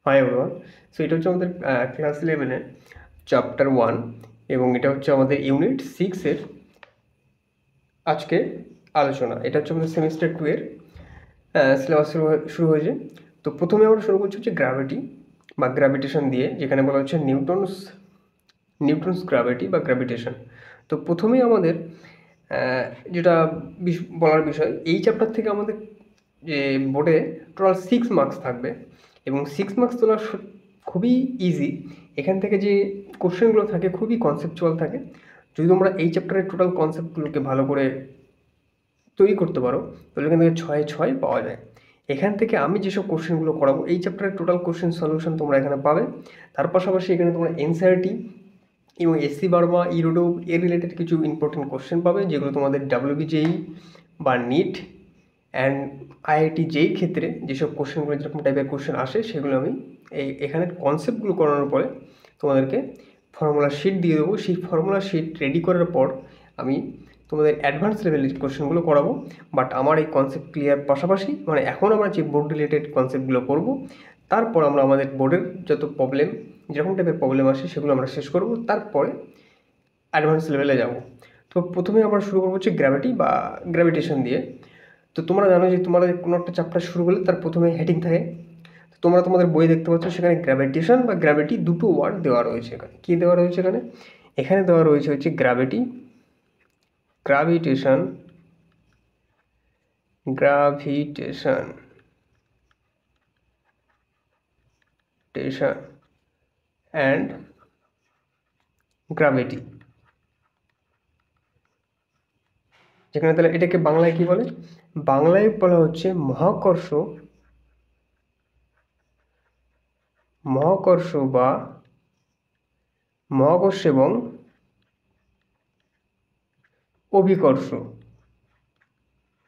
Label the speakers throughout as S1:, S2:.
S1: Hi everyone. So এটা হচ্ছে আমাদের ক্লাস 11-এর চ্যাপ্টার 1 এবং এটা হচ্ছে আমাদের ইউনিট 6-এর আজকে আলোচনা। এটা হচ্ছে আমাদের সেমিস্টার 2 এর সিলেবাস শুরু হয়েছে। তো প্রথমে আমরা শুরু করছি হচ্ছে গ্র্যাভিটি বা গ্র্যাভিটেশন দিয়ে, যেখানে বলা হচ্ছে নিউটনস গ্র্যাভিটি বা গ্র্যাভিটেশন। তো প্রথমেই আমাদের আহ, যেটা বলার বিষয়, এই চ্যাপ্টার থেকে আমাদের যে বোর্ডে টোটাল 6 মার্কস থাকবে এবং 6 মার্কস তোলা খুবই ইজি। এখান থেকে যে কোশ্চেনগুলো থাকে খুবই কনসেপচুয়াল থাকে। যদি তোমরা এই চ্যাপ্টারের টোটাল কনসেপ্টগুলোকে ভালো করে তৈরি করতে পারো, তাহলে এখান থেকে 6-6 পাওয়া যায়। এখান থেকে আমি যেসব কোশ্চেনগুলো করাবো, এই চ্যাপ্টারের টোটাল কোশ্চেন সলিউশন তোমরা এখানে পাবে। তার পাশাপাশি এখানে তোমরা এনসিইআরটি এবং এসসি বার্মা ইউরোডোব এর রিলেটেড কিছু ইম্পর্টেন্ট কোশ্চেন পাবে, যেগুলো তোমাদের ডাব্লিউবিজেই বা নিট অ্যান্ড আইআইটি যেই ক্ষেত্রে যেসব কোশ্চেনগুলো যেরকম টাইপের কোশ্চেন আসে, সেগুলো আমি এখানে কনসেপ্টগুলো করানোর পরে তোমাদেরকে ফর্মুলা শিট দিয়ে দেবো। সেই ফর্মুলা শিট রেডি করার পর আমি তোমাদের অ্যাডভান্স লেভেলের কোশ্চেনগুলো করাবো। বাট আমার এই কনসেপ্ট ক্লিয়ার পাশাপাশি, মানে এখন আমরা যে বোর্ড রিলেটেড কনসেপ্টগুলো করবো, তারপর আমরা আমাদের বোর্ডের যত প্রবলেম, যেরকম টাইপের প্রবলেম আসে সেগুলো আমরা শেষ করব, তারপরে অ্যাডভান্স লেভেলে যাব। তো প্রথমে আমরা শুরু করবো হচ্ছে গ্র্যাভিটি বা গ্র্যাভিটেশন দিয়ে। তো তোমরা জানো যে তোমাদের কোনো একটা চ্যাপ্টার শুরু করলে তার প্রথমে হেডিং থাকে। তো তোমরা তোমাদের বই দেখতে পাচ্ছ, সেখানে গ্র্যাভিটেশন বা গ্র্যাভিটি দুটো ওয়ার্ড দেওয়া রয়েছে। এখানে কী দেওয়া রয়েছে? এখানে দেওয়া রয়েছে হচ্ছে gravitation gravitation station and gravity. যেখানে তাহলে এটাকে বাংলায় কি বলে? বাংলায় বলা হচ্ছে মহাকর্ষ মহাকর্ষ বা মহাকর্ষ এবং অভিকর্ষ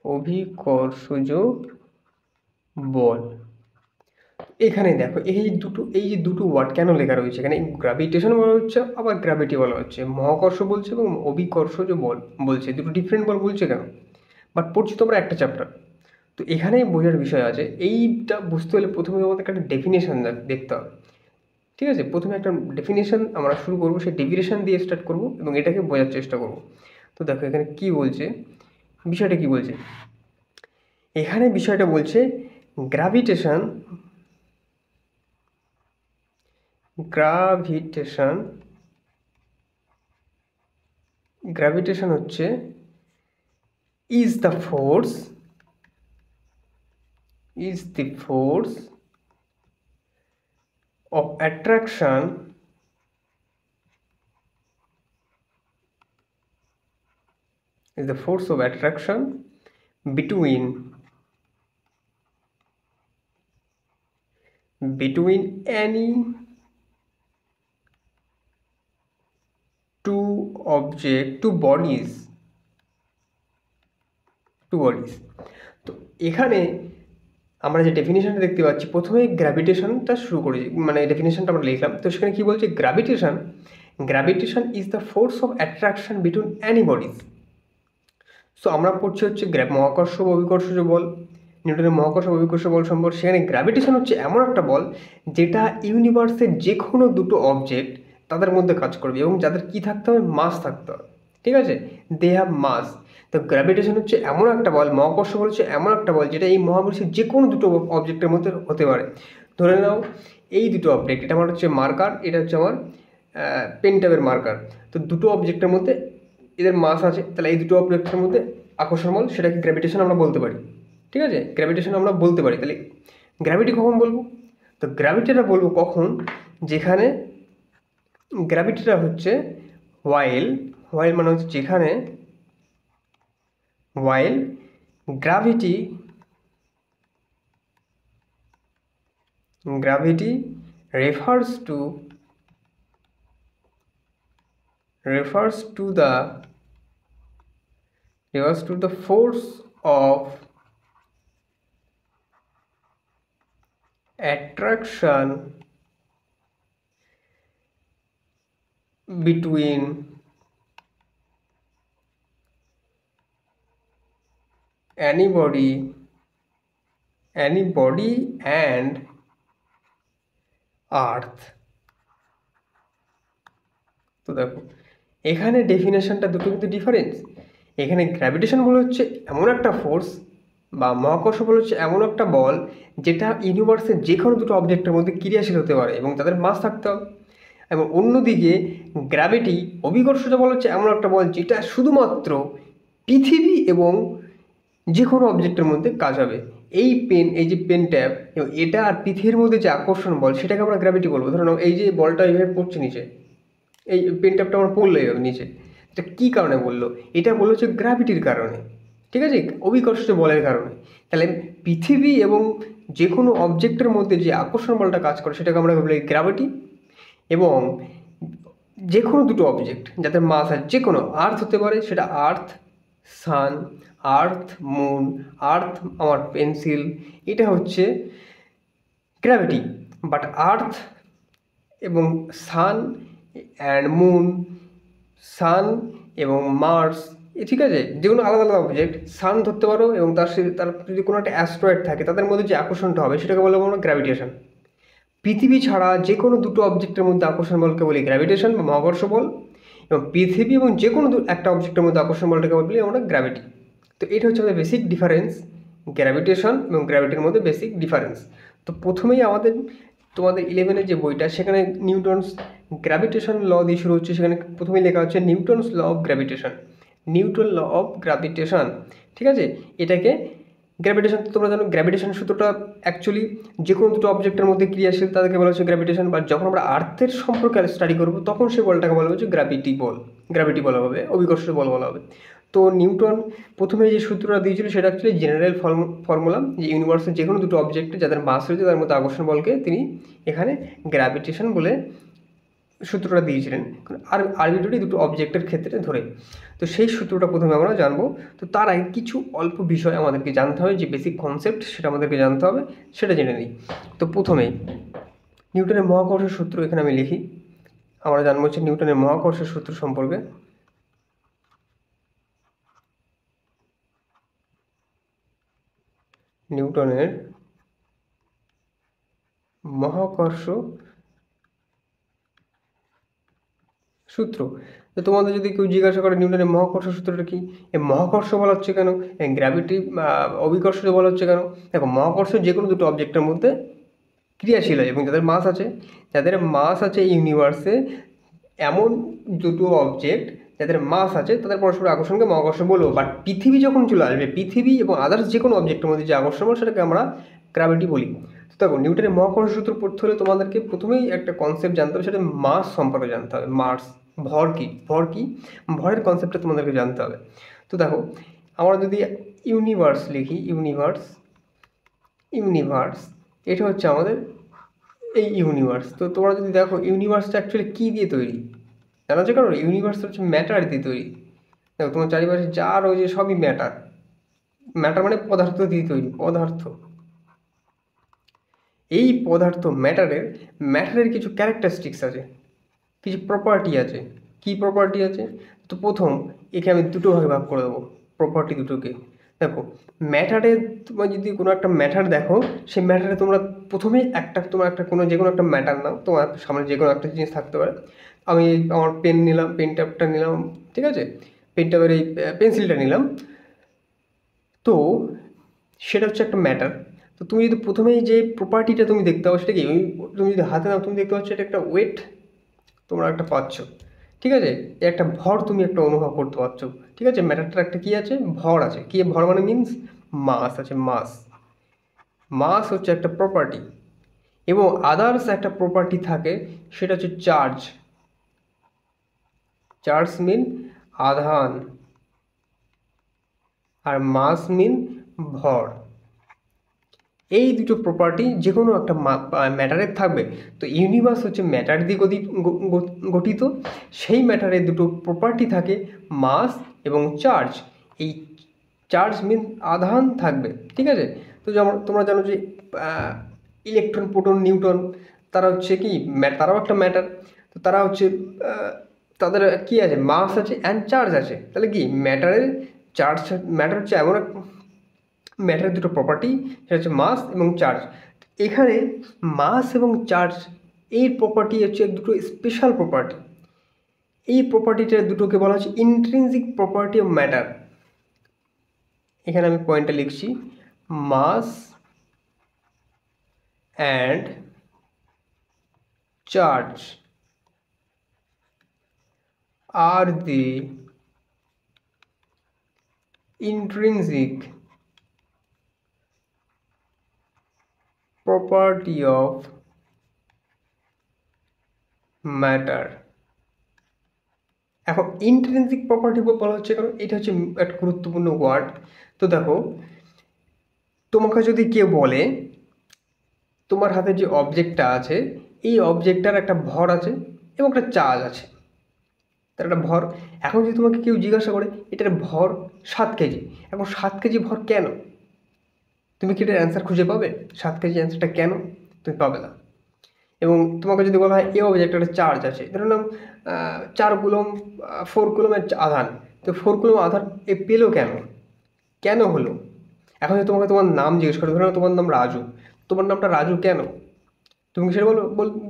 S1: অভিকর্ষজ বল। এখানে দেখো এই যে দুটো ওয়ার্ড কেন লেখা রয়েছে এখানে? গ্র্যাভিটেশন বলা হচ্ছে, আবার গ্র্যাভিটি বলা হচ্ছে। মহাকর্ষ বলছে এবং অভিকর্ষজ বল বলছে, দুটো ডিফারেন্ট বল বলছে কেন? বাট পড়ছি তো আমরা একটা চ্যাপ্টার। তো এখানেই বোঝার বিষয় আছে। এইটা বুঝতে হলে প্রথমে আমাদেরকে একটা ডেফিনেশন দেখতে হবে। ঠিক আছে, প্রথমে একটা ডেফিনেশন আমরা শুরু করবো, সেই ডেফিনেশন দিয়ে স্টার্ট করব এবং এটাকে বোঝার চেষ্টা করব। তো দেখো এখানে কি বলছে, বিষয়টা কি বলছে। এখানে বিষয়টা বলছে গ্র্যাভিটেশন গ্র্যাভিটেশন গ্র্যাভিটেশন হচ্ছে is the force of attraction between any two bodies. তো এখানে আমরা যে ডেফিনেশনটা দেখতে পাচ্ছি, প্রথমে গ্র্যাভিটেশনটা শুরু করেছি, মানে ডেফিনেশনটা আমরা লিখলাম। তো সেখানে কি বলছে? Gravitation is the force of attraction between any bodies. So আমরা পড়ছি হচ্ছে মহাকর্ষ বা অভিকর্ষজ বল, নিউটনের মহাকর্ষ অভিকর্ষ বল সম্পর্কে। সেখানে গ্র্যাভিটেশন হচ্ছে এমন একটা বল যেটা ইউনিভার্সের যে কোনো দুটো অবজেক্ট তাদের মধ্যে কাজ করবে এবং যাদের কি থাকতে হবে? মাস থাকতে হবে। ঠিক আছে, দে হ্যাভ মাস। তো গ্র্যাভিটেশন হচ্ছে এমন একটা বল, মহাকর্ষ বল হচ্ছে এমন একটা বল যেটা এই মহাবিশ্বের যে কোনো দুটো অবজেক্টের মধ্যে হতে পারে। ধরে নাও এই দুটো অবজেক্ট, এটা আমার হচ্ছে মার্কার, এটা হচ্ছে আমার পেন ট্যাবের মার্কার। তো দুটো অবজেক্টের মধ্যে এদের মাস আছে, তাহলে এই দুটো অবজেক্টের মধ্যে আকর্ষণ বল, সেটাকে গ্র্যাভিটেশন আমরা বলতে পারি। ঠিক আছে, গ্র্যাভিটেশন আমরা বলতে পারি। তাহলে গ্র্যাভিটি কখন বলবো? তো গ্র্যাভিটিটা বলবো কখন? যেখানে গ্র্যাভিটিটা হচ্ছে ওয়াইল মানে হচ্ছে যেখানে ওয়াইল gravity refers to the force of attraction between any body and আর্থ। তো দেখো এখানে ডেফিনেশনটা দুটো কিন্তু ডিফারেন্স। এখানে গ্র্যাভিটেশন বলে হচ্ছে এমন একটা ফোর্স বা মহাকর্ষ বল হচ্ছে এমন একটা বল যেটা ইউনিভার্সের যে কোনো দুটো অবজেক্টের মধ্যে ক্রিয়াশীল হতে পারে এবং তাদের মাস থাকতে হবে। এবং অন্যদিকে গ্র্যাভিটি অভিকর্ষজ বল হচ্ছে এমন একটা বল যেটা শুধুমাত্র পৃথিবী এবং যে কোনো অবজেক্টের মধ্যে কাজ হবে। এই যে পেন ট্যাপ এবং এটা আর পৃথিবীর মধ্যে যে আকর্ষণ বল সেটাকে আমরা গ্র্যাভিটি বলবো। ধরুন এই যে বলটা এইভাবে পড়ছে নিচে, এই পেন ট্যাপটা আমার পড়লো এইভাবে নিচে, এটা কী কারণে বললো? এটা বললো হচ্ছে গ্র্যাভিটির কারণে, ঠিক আছে, অভিকর্ষজ বলের কারণে। তাহলে পৃথিবী এবং যে কোনো অবজেক্টের মধ্যে যে আকর্ষণ বলটা কাজ করে সেটাকে আমরা বলি গ্র্যাভিটি। এবং যে কোনো দুটো অবজেক্ট যাদের মাস আছে, যে কোনো আর্থ হতে পারে, সেটা আর্থ সান, আর্থ মুন, আর্থ আমার পেন্সিল, এটা হচ্ছে গ্র্যাভিটি। বাট আর্থ এবং সান অ্যান্ড মুন, সান এবং মার্স, ঠিক আছে, যেগুলো আলাদা আলাদা অবজেক্ট, সান ধরতে পারো এবং তার যদি কোনো একটা অ্যাস্ট্রয়েড থাকে তাদের মধ্যে যে আকর্ষণটা হবে সেটাকে বলবো আমরা গ্র্যাভিটেশন। পৃথিবী ছাড়া যে কোনো দুটো অবজেক্টের মধ্যে আকর্ষণ বলকে বলি গ্র্যাভিটেশন বা মহাকর্ষ বল, এবং পৃথিবী এবং যে কোনো একটা অবজেক্টের মধ্যে আকর্ষণ বলটাকে বলি আমরা গ্র্যাভিটি। তো এটা হচ্ছে আমাদের বেসিক ডিফারেন্স, গ্র্যাভিটেশন এবং গ্র্যাভিটির মধ্যে বেসিক ডিফারেন্স। তো প্রথমেই তোমাদের 11-এর যে বইটা সেখানে নিউটনস গ্র্যাভিটেশন ল দিয়ে শুরু হচ্ছে। সেখানে প্রথমেই লেখা হচ্ছে Newton's law of gravitation, Newton law of gravitation, ঠিক আছে। এটাকে গ্র্যাভিটেশন, তোমরা জানো গ্র্যাভিটেশন সূত্রটা অ্যাকচুয়ালি যে কোনো দুটো অবজেক্টের মধ্যে ক্রিয়াশীল তাদেরকে বলা হচ্ছে গ্র্যাভিটেশন। বা যখন আমরা আর্থের সম্পর্কে স্টাডি করবো তখন সেই বলটাকে বলা হচ্ছে গ্র্যাভিটি বলা হবে, অভিকর্ষ বল বলা হবে। তো নিউটন প্রথমে যে সূত্রটা দিয়েছিল সেটা অ্যাকচুয়ালি জেনারেল ফর্মুলা, যে ইউনিভার্সের যে কোনো দুটো অবজেক্ট যাদের মাস রয়েছে তার মধ্যে আকর্ষণ বলকে তিনি এখানে গ্র্যাভিটেশন বলে সূত্রটা দিয়েছিলেন, আর আরবিটরি দুটো অবজেক্টের ক্ষেত্রে ধরে। তো সেই সূত্রটা প্রথমে আমরা জানবো। তো তার আগে কিছু অল্প বিষয় আমাদেরকে জানতে হবে, যে বেসিক কনসেপ্ট সেটা আমাদেরকে জানতে হবে, সেটা জেনে নিই। তো প্রথমেই নিউটনের মহাকর্ষ সূত্র এখানে আমি লিখি। আমরা জানবো হচ্ছে নিউটনের মহাকর্ষ সূত্র সম্পর্কে। নিউটনের মহাকর্ষ সূত্র। তো তোমাদের যদি কেউ জিজ্ঞাসা করে নিউটনের মহাকর্ষ সূত্রটা কি, এই মহাকর্ষ বলা হচ্ছে কেন, গ্র্যাভিটি অভিকর্ষ বলা হচ্ছে কেন? দেখো মহাকর্ষ যে কোনো দুটো অবজেক্টের মধ্যে ক্রিয়াশীল হয় এবং যাদের মাস আছে ইউনিভার্সে, এমন দুটো অবজেক্ট যাদের মাস আছে তাদের পরস্পর আকর্ষণকে মহাকর্ষ বলবো। বাট পৃথিবী যখন চলে আসবে, পৃথিবী এবং আদার্স যে কোনো অবজেক্টের মধ্যে যে আকর্ষণ বল সেটাকে আমরা গ্র্যাভিটি বলি। তো দেখো নিউটনের মহাকর্ষ সূত্র পড়তে হলে তোমাদেরকে প্রথমেই একটা কনসেপ্ট জানতে হবে, সেটা মাস সম্পর্কে জানতে হবে। ভর কি, ভরের কনসেপ্টটা তোমাদেরকে জানতে হবে। তো দেখো আমরা যদি ইউনিভার্স লিখি, ইউনিভার্স এটা হচ্ছে আমাদের এই ইউনিভার্স। তো তোমরা যদি দেখো ইউনিভার্সটা অ্যাকচুয়ালি কী দিয়ে তৈরি জানা আছে? কারণ ইউনিভার্স হচ্ছে ম্যাটার দিয়ে তৈরি। দেখো তোমার চারিপাশে যা রয়েছে সবই ম্যাটার মানে পদার্থ দিয়ে তৈরি, পদার্থ। এই পদার্থ ম্যাটারের কিছু ক্যারেক্টারিস্টিক্স আছে, কিছু প্রপার্টি আছে। কি প্রপার্টি আছে? তো প্রথম একে আমি দুটো ভাগে ভাগ করে দেবো প্রপার্টি দুটোকে। দেখো ম্যাটারে, তোমার যদি কোনো একটা ম্যাটার দেখো, সেই ম্যাটারে তোমরা প্রথমেই তোমার যে কোনো একটা ম্যাটার নাও, তোমার সামনে যে কোনো একটা জিনিস থাকতে পারে। আমি আমার পেন নিলাম, পেন ট্যাপটা নিলাম, ঠিক আছে, পেন ট্যাপের এই পেন্সিলটা নিলাম। তো সেটা হচ্ছে একটা ম্যাটার। তো তুমি যদি প্রথমেই যে প্রপার্টিটা তুমি দেখতে পাও সেটা কি, তুমি যদি হাতে নাও তুমি দেখতে পাচ্ছ এটা একটা ওয়েট তোমরা একটা পাচ্ছ, ঠিক আছে, একটা ভর তুমি একটা অনুভব করতে পারছো, ঠিক আছে। ম্যাটারটার একটা কি আছে, ভর আছে। কি ভর মানে মিন্স মাস আছে, মাস হচ্ছে একটা প্রপার্টি। এবং আদার্স একটা প্রপার্টি থাকে, সেটা হচ্ছে চার্জ মিন আধান, আর মাস মিন ভর। এই দুটো প্রপার্টি যে কোনো একটা ম্যাটারের থাকবে। তো ইউনিভার্স হচ্ছে ম্যাটার দিয়ে গঠিত। সেই ম্যাটারের দুটো প্রপার্টি থাকে, মাস এবং চার্জ। এই চার্জ মিন আধান থাকবে, ঠিক আছে। তো যেমন তোমরা জানো যে ইলেকট্রন, প্রোটন, নিউট্রন, তারা হচ্ছে কি, তারাও একটা ম্যাটার। তো তারা হচ্ছে তাদের কি আছে, মাস আছে অ্যান্ড চার্জ আছে। তাহলে কি ম্যাটার হচ্ছে এমন এক ম্যাটারের দুটো প্রপার্টি, সেটা হচ্ছে মাস এবং চার্জ। এখানে মাস এবং চার্জ এই প্রপার্টি হচ্ছে দুটো স্পেশাল প্রপার্টি। এই প্রপার্টিটা দুটোকে বলা হচ্ছে ইন্ট্রিনসিক প্রপার্টি অফ ম্যাটার। এখানে আমি পয়েন্টটা লিখছি, মাস অ্যান্ড চার্জ আর the intrinsic property of matter। এখন ইন্ট্রিনসিক প্রপার্টি বলা হচ্ছে কারণ এটা হচ্ছে একটা গুরুত্বপূর্ণ ওয়ার্ড। তো দেখো, তোমাকে যদি কেউ বলে তোমার হাতে যে অবজেক্টটা আছে এই অবজেক্টটার একটা ভর আছে এবং একটা চার্জ আছে, তার একটা ভর। এখন যদি তোমাকে কেউ জিজ্ঞাসা করে এটার ভর 7 কেজি, এখন 7 কেজি ভর কেন, তুমি কি এটার অ্যান্সার খুঁজে পাবে? 7 কেজি অ্যান্সারটা কেন তুমি পাবে না। এবং তোমাকে যদি বলা হয় এই অবজেক্টের একটা চার্জ আছে, ধরে নাও 4 কুলম 4 কুলমের আধান, তো 4 কুলম আধান এ পেলো কেন, কেন হলো? এখন যদি তোমাকে তোমার নাম জিজ্ঞেস করে, ধরে নাও তোমার নাম রাজু, তোমার নামটা রাজু কেন, তুমি সেটা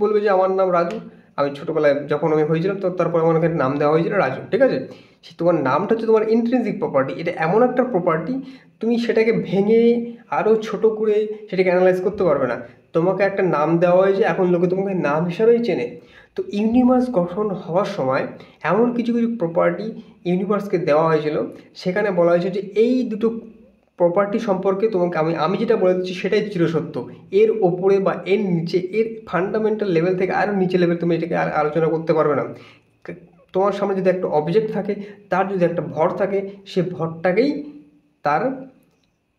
S1: বলবে যে আমার নাম রাজু, আমি ছোটোবেলায় যখন আমি হয়েছিলাম তো তারপর আমাকে নাম দেওয়া হয়েছিল রাজু, ঠিক আছে। সে তোমার নামটা হচ্ছে তোমার ইন্ট্রিনসিক প্রপার্টি, এটা এমন একটা প্রপার্টি তুমি সেটাকে ভেঙে আরও ছোট করে সেটাকে অ্যানালাইজ করতে পারবে না। তোমাকে একটা নাম দেওয়া হয়েছে, এখন লোকে তোমাকে নাম হিসাবেই চেনে। তো ইউনিভার্স গঠন হওয়ার সময় এমন কিছু কিছু প্রপার্টি ইউনিভার্সকে দেওয়া হয়েছিল, সেখানে বলা হয়েছে যে এই দুটো প্রপার্টি সম্পর্কে তোমাকে আমি যেটা বলে দিচ্ছি সেটাই চিরসত্য, এর ওপরে বা এর নিচে, এর ফান্ডামেন্টাল লেভেল থেকে আরও নিচে লেভেল তুমি এটাকে আর আলোচনা করতে পারবে না। তোমার সামনে যদি একটা অবজেক্ট থাকে, তার যদি একটা ভর থাকে, সে ভরটাকেই তার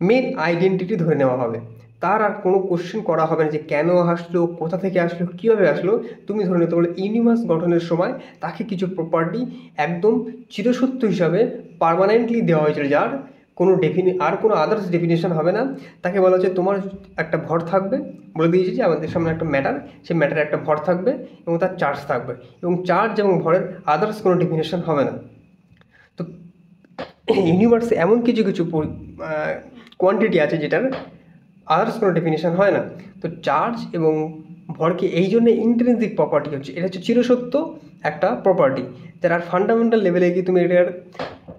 S1: মেন আইডেন্টিটি ধরে নেওয়া হবে, তার আর কোনো কোশ্চেন করা হবে না যে কেন আসলো, কোথা থেকে আসলো, কীভাবে আসলো। তুমি ধরে নিতে পারলে ইউনিভার্স গঠনের সময় তাকে কিছু প্রপার্টি একদম চিরসত্য হিসাবে পার্মানেন্টলি দেওয়া হয়েছিল, যার কোনো আর কোনো আদার্স ডেফিনেশন হবে না। তাকে বলা হচ্ছে তোমার একটা ভর থাকবে, বলে দিয়েছি যে আমাদের সামনে একটা ম্যাটার, সেই ম্যাটারে একটা ভর থাকবে এবং তার চার্জ থাকবে, এবং চার্জ এবং ভরের আদার্স কোনো ডেফিনেশন হবে না। তো ইউনিভার্সে এমন কিছু কিছু কোয়ান্টিটি আছে যেটার আদার্স কোনো ডেফিনেশন হয় না। তো চার্জ এবং ভরকে এই জন্যে ইন্ট্রিনসিক প্রপার্টি হচ্ছে, এটা হচ্ছে চিরসত্য একটা প্রপার্টি, যার আর ফান্ডামেন্টাল লেভেলে গিয়ে তুমি এটার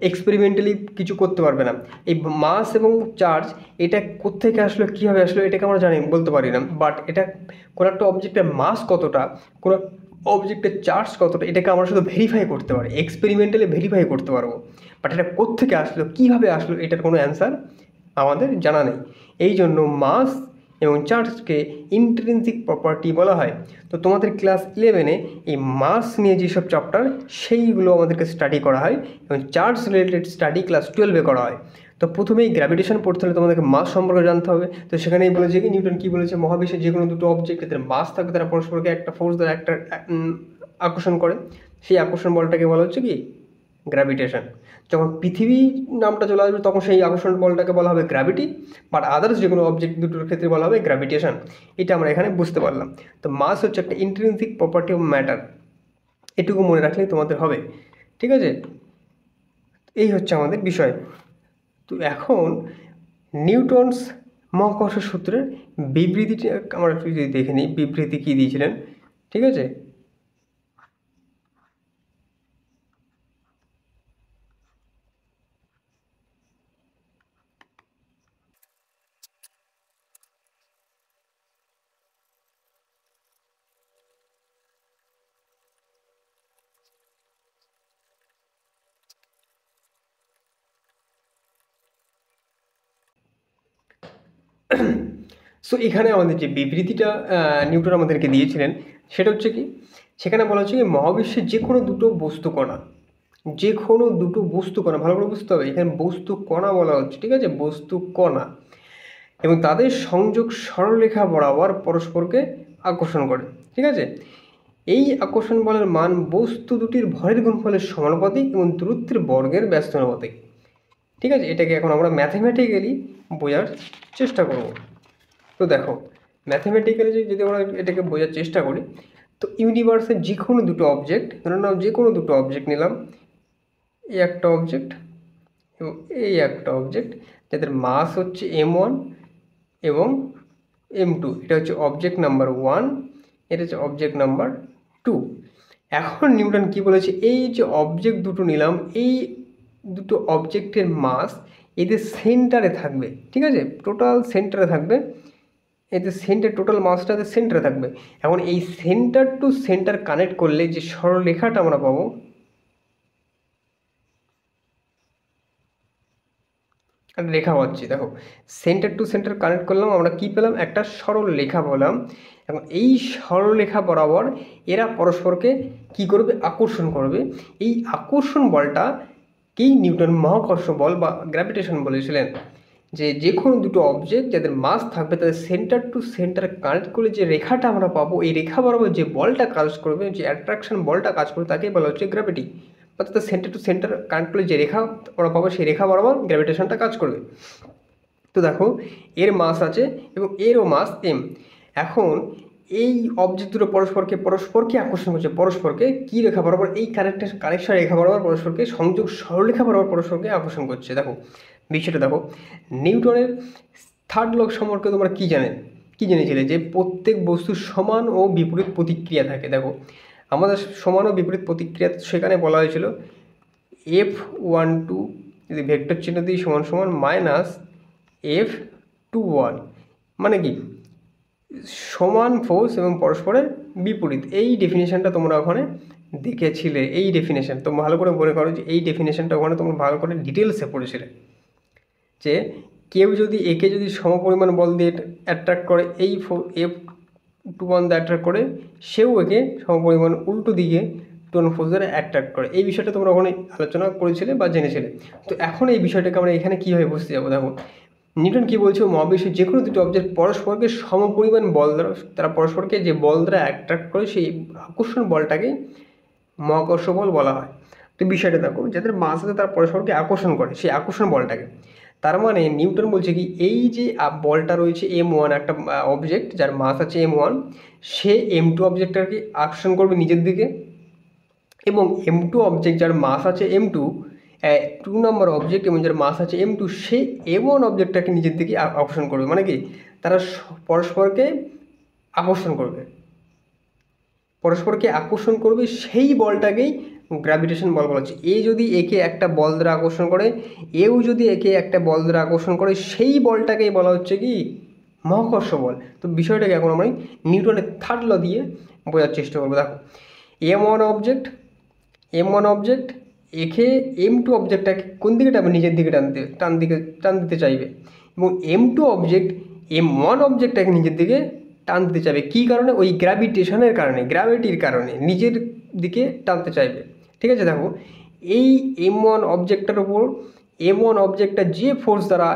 S1: এক্সপেরিমেন্টালি কিছু করতে পারবে না। এই মাস এবং চার্জ এটা কোত্থেকে আসলো, কীভাবে আসলো, এটাকে আমরা জানি বলতে পারি না, বাট এটা কোনো একটা অবজেক্টের মাস কতটা, কোনো অবজেক্টের চার্জ কতটা, এটাকে আমরা শুধু ভেরিফাই করতে পারি, এক্সপেরিমেন্টালি ভেরিফাই করতে পারবো। বাট এটা কোত্থেকে আসলো, কীভাবে আসলো, এটার কোনো অ্যান্সার আমাদের জানা নেই। এই জন্য মাস এবং চার্জকে ইন্ট্রিনসিক প্রপার্টি বলা হয়। তো তোমাদের ক্লাস 11-এ এই মাস নিয়ে যেসব চ্যাপ্টার সেইগুলো আমাদেরকে স্টাডি করা হয়, এবং চার্জ রিলেটেড স্টাডি ক্লাস 12-এ করা হয়। তো প্রথমেই গ্র্যাভিটেশন পড়তে হলে তোমাদেরকে মাস সম্পর্কে জানতে হবে। তো সেখানেই বলেছে কি, নিউটন কী বলেছে, মহাবিশ্বে যে কোনো দুটো অবজেক্ট এদের মাস থাকবে, তারা পরস্পরকে একটা ফোর্স দ্বারা একটা আকর্ষণ করে, সেই আকর্ষণ বলটাকে বলা হচ্ছে কি গ্র্যাভিটেশন। যখন পৃথিবী নামটা চলে আসবে তখন সেই আকর্ষণ বলটাকে বলা হবে গ্র্যাভিটি, বাট আদার্স যে কোনো অবজেক্ট দুটোর ক্ষেত্রে বলা হবে গ্র্যাভিটেশন। এটা আমরা এখানে বুঝতে পারলাম। তো মাস হচ্ছে একটা ইন্ট্রিনসিক প্রপার্টি অফ ম্যাটার, এটুকু মনে রাখলেই তোমাদের হবে, ঠিক আছে। এই হচ্ছে আমাদের বিষয়। তো এখন নিউটনস মহাকর্ষ সূত্রের বিবৃতিটা আমরা একটু যদি দেখে নিই, বিবৃতি কী দিয়েছিলেন, ঠিক আছে। সো এখানে আমাদের যে বিবৃতিটা নিউটন আমাদেরকে দিয়েছিলেন সেটা হচ্ছে কি, সেখানে বলা হচ্ছে কি মহাবিশ্বের যে কোনো দুটো বস্তু কণা, যে কোনো দুটো বস্তু কণা, ভালো করে বুঝতে হবে, এখানে বস্তু কণা বলা হচ্ছে, ঠিক আছে, বস্তু কণা, এবং তাদের সংযোগ সরলরেখা বরাবর পরস্পরকে আকর্ষণ করে, ঠিক আছে। এই আকর্ষণ বলের মান বস্তু দুটির ভরের গুণফলের সমানুপাতিক এবং দূরত্বের বর্গের ব্যস্তানুপাতিক, ঠিক আছে। এটাকে এখন আমরা ম্যাথমেটিক্যালি বোঝার চেষ্টা করব। তো দেখো, ম্যাথমেটিক্যালি যদি আমরা এটাকে বোঝার চেষ্টা করি, তো ইউনিভার্সের যে কোনো দুটো অবজেক্ট, ধরে নাও যে কোনো দুটো অবজেক্ট নিলাম, এই একটা অবজেক্ট এবং এই একটা অবজেক্ট, যাদের মাস হচ্ছে m1 এবং m2, এটা হচ্ছে অবজেক্ট নাম্বার 1 এটা হচ্ছে অবজেক্ট নাম্বার 2। এখন নিউটন কি বলেছে, এই যে অবজেক্ট দুটো নিলাম, এই দুটো অবজেক্টের মাস এদের সেন্টারে থাকবে, ঠিক আছে, টোটাল সেন্টারে থাকবে, এদের সেন্টার টোটাল মাসটা এদের সেন্টারে থাকবে। এখন এই সেন্টার টু সেন্টার কানেক্ট করলে যে সরলরেখাটা আমরা পাবো, একটা রেখা পাচ্ছি, দেখো সেন্টার টু সেন্টার কানেক্ট করলাম, আমরা কি পেলাম, একটা সরল রেখা পেলাম। এবং এই সরলরেখা বরাবর এরা পরস্পরকে কি করবে, আকর্ষণ করবে। এই আকর্ষণ বলটাকেই নিউটন মহাকর্ষ বল বা গ্র্যাভিটেশন বলেছিলেন। যে কোনো দুটো অবজেক্ট যাদের মাস থাকবে তাদের সেন্টার টু সেন্টার কানেক্ট করলে যে রেখাটা আমরা পাবো, এই রেখা বরাবর যে বলটা কাজ করবে, যে অ্যাট্রাকশন বলটা কাজ করবে, তাকেই বলা হচ্ছে গ্র্যাভিটি। অর্থাৎ সেন্টার টু সেন্টার কানেক্ট করলে যে রেখা আমরা পাবো, সেই রেখা বরাবর গ্র্যাভিটেশনটা কাজ করবে। তো দেখো এর মাস আছে এবং এরও মাস এম। এখন এই অবজেক্ট দুটো পরস্পরকে আকর্ষণ করছে, পরস্পরকে কি রেখা বরাবর, এই কানেকশন রেখা বরাবর পরস্পরকে, সংযোগ সরলরেখা বরাবর পরস্পরকে আকর্ষণ করছে। দেখো বিষয়টা দেখো, নিউটনের থার্ড ল সম্পর্কে তোমরা কি জেনেছিলে, যে প্রত্যেক বস্তুর সমান ও বিপরীত প্রতিক্রিয়া থাকে। দেখো আমাদের সমান ও বিপরীত প্রতিক্রিয়া সেখানে বলা হয়েছিল F12 যদি ভেক্টর চিহ্ন দিই সমান সমান মাইনাস F21, মানে কি সমান ফোর্স এবং পরস্পরের বিপরীত। এই ডেফিনেশনটা তোমরা ওখানে দেখেছিলে, এই ডেফিনেশন তো ভালো করে মনে করো যে এই ডেফিনেশনটা ওখানে তোমরা ভালো করে ডিটেলসে পড়েছিলে, যে কেউ যদি একে যদি সমপরিমাণ বল দিয়ে অ্যাট্রাক্ট করে, এই F21 দিয়ে অ্যাট্রাক্ট করে, সেও একে সমপরিমাণ উল্টো দিকে ফোর্স দ্বারা অ্যাট্রাক্ট করে। এই বিষয়টা তোমরা ওখানে আলোচনা করেছিলে বা জেনেছিলে। তো এখন এই বিষয়টাকে আমরা এখানে কীভাবে বুঝতে যাবো, দেখো নিউটন কী বলছে, মহাবিশ্বের যে কোনো দুটো অবজেক্ট পরস্পরকে সমপরিমাণ বল দ্বারা, তারা পরস্পরকে যে বল দ্বারা অ্যাট্রাক্ট করে, সেই আকর্ষণ বলটাকে মহাকর্ষ বল বলা হয়। তো বিষয়টা দেখো, যাদের মাস আছে তারা পরস্পরকে আকর্ষণ করে সেই আকর্ষণ বলটাকে। তার মানে নিউটন বলছে কি, এই যে বলটা রয়েছে M1, একটা অবজেক্ট যার মাস আছে M1, সে M2 অবজেক্টটাকে আকর্ষণ করবে নিজের দিকে, এবং M2 অবজেক্ট যার মাস আছে M2, 2 নম্বর অবজেক্ট এবং যার মাস আছে M2, সে M1 অবজেক্টটাকে নিজের দিকে আকর্ষণ করবে। মানে কি, তারা পরস্পরকে আকর্ষণ করবে, সেই বলটাকেই গ্র্যাভিটেশন বল বলা হচ্ছে। এ যদি একে একটা বল দ্বারা আকর্ষণ করে, এও যদি একে একটা বল দ্বারা আকর্ষণ করে, সেই বলটাকেই বলা হচ্ছে কি মহাকর্ষ বল। তো বিষয়টাকে এখন আমরা নিউটনের থার্ড ল দিয়ে বোঝার চেষ্টা করবো। দেখো M1 অবজেক্ট একে M2 অবজেক্টটাকে কোন দিকে টানবে, নিজের দিকে টান দিতে চাইবে, এবং M2 অবজেক্ট M1 অবজেক্টটাকে নিজের দিকে টান দিতে চাইবে। কী কারণে, ওই গ্র্যাভিটেশনের কারণে, গ্র্যাভিটির কারণে নিজের দিকে টানতে চাইবে। ঠিক আছে, দেখো এই M1 অবজেক্টটার উপর M1 অবজেক্টটা যে ফোর্স দ্বারা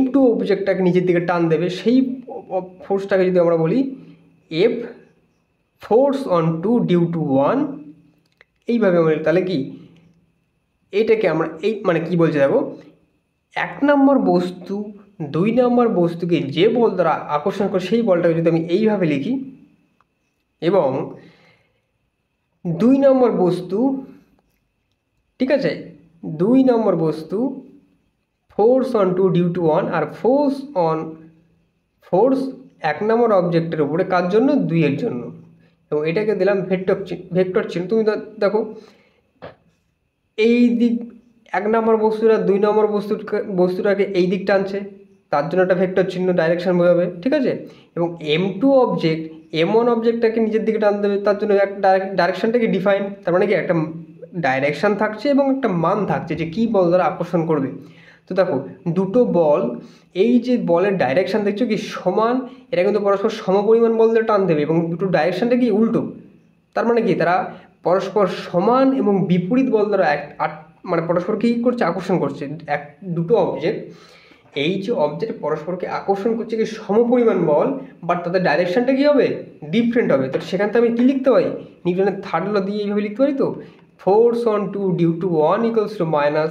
S1: M2 অবজেক্টটাকে নিজের দিকে টান দেবে, সেই ফোর্সটাকে যদি আমরা বলি F force on 2 due to 1, এইভাবে আমরা, তাহলে কি এটাকে আমরা এই মানে কি বলছে, দেখো 1 নম্বর বস্তু 2 নম্বর বস্তুকে যে বল দ্বারা আকর্ষণ করে, সেই বলটাকে যদি আমি এইভাবে লিখি, এবং 2 নম্বর বস্তু, ঠিক আছে, 2 নম্বর বস্তু ফোর্স অন 2 ডিউ টু 1, আর ফোর্স 1 নম্বর অবজেক্টের উপরে কার জন্য, 2 এর জন্য, এবং এটাকে দিলাম ভেক্টর চিহ্ন। তুমি দেখো এই দিক 1 নম্বর বস্তুরা 2 নম্বর বস্তুটাকে এই দিক টানছে, তার জন্য একটা ভেক্টর চিহ্ন ডাইরেকশন বোঝাবে, ঠিক আছে। এবং M2 অবজেক্ট M1 অবজেক্টটাকে নিজের দিকে টান দেবে, তার জন্য একটা ডাইরেকশনটাকে ডিফাইন, তার মানে কি একটা ডাইরেকশন থাকছে এবং একটা মান থাকছে যে কী বল দ্বারা আকর্ষণ করবে। তো দেখো দুটো বল, এই যে বলের ডাইরেকশন দেখছো কি সমান, এটা কিন্তু পরস্পর সমপরিমাণ বল দ্বারা টান দেবে, এবং দুটো ডাইরেকশনটা কি উল্টো, তার মানে কি তারা পরস্পর সমান এবং বিপরীত বল দ্বারা মানে পরস্পর কী করছে, আকর্ষণ করছে। দুটো অবজেক্ট, এই যে অবজেক্ট পরস্পরকে আকর্ষণ করছে কি সমপরিমাণ বল, বাট তাদের ডাইরেকশনটা কী হবে, ডিফারেন্ট হবে। তো সেখান থেকে আমি কী লিখতে পারি, নিউটনের থার্ড ল দিয়ে এইভাবে লিখতে পারি, তো force on 2 due to 1 equals to minus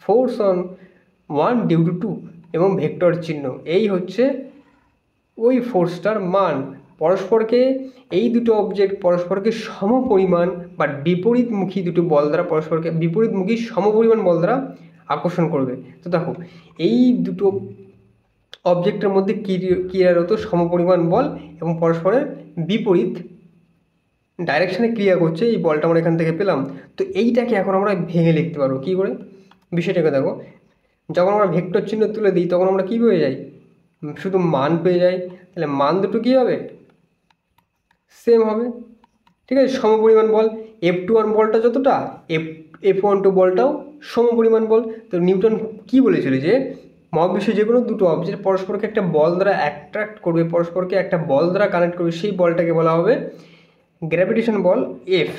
S1: force on 1 due to 2, এবং ভেক্টর চিহ্ন, এই হচ্ছে ওই ফোর্সটার মান। পরস্পরকে এই দুটো অবজেক্ট পরস্পরকে সমপরিমাণ বা বিপরীতমুখী দুটো বল দ্বারা পরস্পরকে বিপরীতমুখী সমপরিমাণ বল দ্বারা আকর্ষণ করবে। তো দেখো এই দুটো অবজেক্টের মধ্যে ক্রিয়ারত সমপরিমাণ বল এবং পরস্পরের বিপরীত ডাইরেকশানে ক্রিয়া করছে, এই বলটা আমরা এখান থেকে পেলাম। তো এইটাকে এখন আমরা ভেঙে লিখতে পারবো কী করে, বিষয়টাকে দেখো। যখন আমরা ভেক্টর চিহ্ন তুলে দিই তখন আমরা কী পেয়ে যাই, শুধু মান পেয়ে যাই। তাহলে মান দুটো কী হবে, সেম হবে, ঠিক আছে, সমপরিমাণ বল। F21 বলটা যতটা, F12 বলটাও সমপরিমাণ বল। তো নিউটন কি বলেছিল যে মহাবিশ্বে যে কোনো দুটো অবজেক্ট পরস্পরকে একটা বল দ্বারা অ্যাট্রাক্ট করবে, পরস্পরকে একটা বল দ্বারা কানেক্ট করবে, সেই বলটাকে বলা হবে গ্র্যাভিটেশন বল এফ,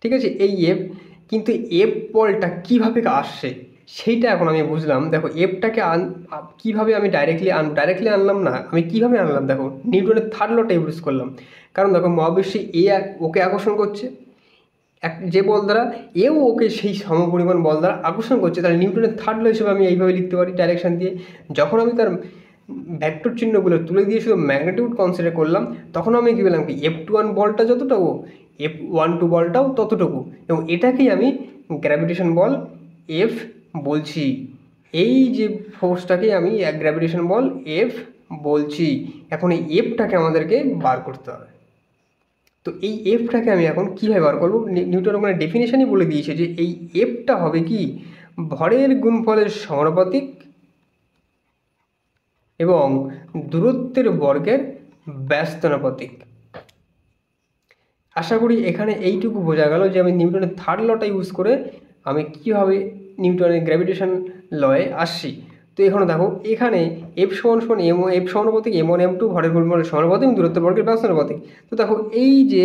S1: ঠিক আছে, এই এফ। কিন্তু এফ বলটা কীভাবে আসছে সেইটা এখন আমি বুঝলাম। দেখো এফটাকে কীভাবে আমি ডাইরেক্টলি আনলাম না, আমি কীভাবে আনলাম, দেখো নিউটনের থার্ড লটা ইউজ করলাম। কারণ দেখো মহাবিশ্বে ওকে আকর্ষণ করছে যে বল দ্বারা, এও ওকে সেই সমপরিমাণ বল দ্বারা আকর্ষণ করছে, তাহলে নিউটনের থার্ড ল হিসেবে আমি এইভাবে লিখতে পারি ডাইরেকশান দিয়ে। যখন আমি তার ভেক্টর চিহ্নগুলো তুলে দিয়ে শুধু ম্যাগনিটিউড কনসিডার করলাম, তখন আমি কী পেলাম কি, F21 বলটা যতটুকু F12 বলটাও ততটুকু, এবং এটাকেই আমি গ্র্যাভিটেশন বল এফ বলছি। এই যে ফোর্সটাকেই আমি গ্র্যাভিটেশন বল এফ বলছি। এখন এই এফটাকে আমাদেরকে বার করতে হবে। তো এই এফটাকে আমি এখন কীভাবে বার করবো, নিউটন ওখানে ডেফিনেশনই বলে দিয়েছে যে এই এফটা হবে কি, ভরের গুণফলের সমানুপাতিক এবং দূরত্বের বর্গের ব্যস্তানুপাতিক। আশা করি এখানে এইটুকু বোঝা গেল যে আমি নিউটনের থার্ড লটা ইউজ করে আমি কীভাবে নিউটনের গ্র্যাভিটেশন লয়ে আসছি। তো এখানে দেখো, এখানে এফ সমান এফ সমানুপাতিক M1 M2 ভরের গুণফলের সমানুপাতিক এবং দূরত্বের বর্গের ব্যস্তানুপাতিক। তো দেখো এই যে